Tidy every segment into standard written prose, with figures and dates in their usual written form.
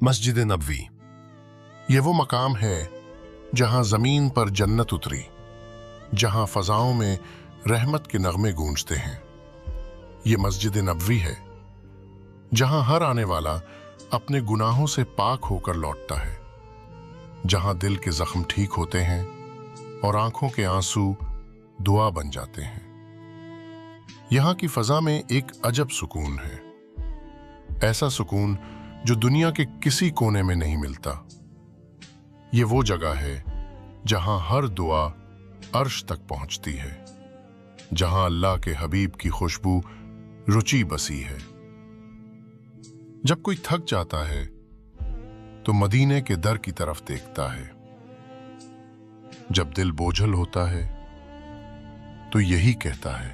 मस्जिद नबवी ये वो मकाम है जहां जमीन पर जन्नत उतरी, जहां फजाओं में रहमत के नगमे गूंजते हैं। ये मस्जिद नबवी है जहां हर आने वाला अपने गुनाहों से पाक होकर लौटता है, जहां दिल के जख्म ठीक होते हैं और आंखों के आंसू दुआ बन जाते हैं। यहां की फजा में एक अजब सुकून है, ऐसा सुकून जो दुनिया के किसी कोने में नहीं मिलता। ये वो जगह है जहां हर दुआ अर्श तक पहुंचती है, जहां अल्लाह के हबीब की खुशबू रुचि बसी है। जब कोई थक जाता है तो मदीने के दर की तरफ देखता है, जब दिल बोझल होता है तो यही कहता है,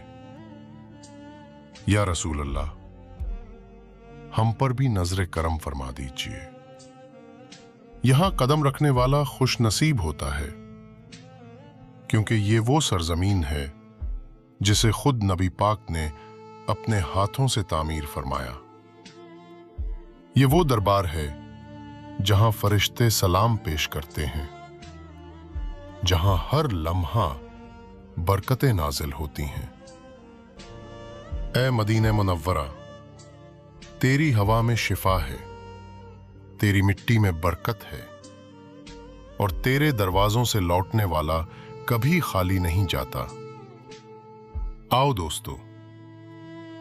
या रसूल अल्लाह, हम पर भी नजर करम फरमा दीजिए। यहां कदम रखने वाला खुश नसीब होता है, क्योंकि ये वो सरजमीन है जिसे खुद नबी पाक ने अपने हाथों से तामीर फरमाया। ये वो दरबार है जहां फरिश्ते सलाम पेश करते हैं, जहां हर लम्हा बरकतें नाजिल होती हैं। ए मदीने मुनव्वरा, तेरी हवा में शिफा है, तेरी मिट्टी में बरकत है, और तेरे दरवाजों से लौटने वाला कभी खाली नहीं जाता। आओ दोस्तों,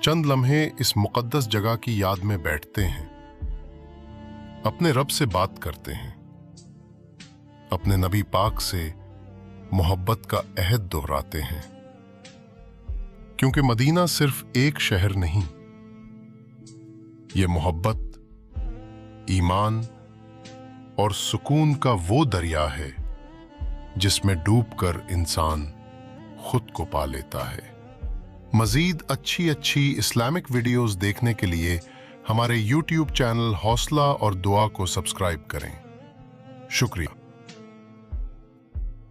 चंद लम्हे इस मुकद्दस जगह की याद में बैठते हैं, अपने रब से बात करते हैं, अपने नबी पाक से मोहब्बत का अहद दोहराते हैं, क्योंकि मदीना सिर्फ एक शहर नहीं, ये मोहब्बत, ईमान और सुकून का वो दरिया है जिसमें डूबकर इंसान खुद को पा लेता है। मजीद अच्छी इस्लामिक वीडियोस देखने के लिए हमारे YouTube चैनल हौसला और दुआ को सब्सक्राइब करें। शुक्रिया।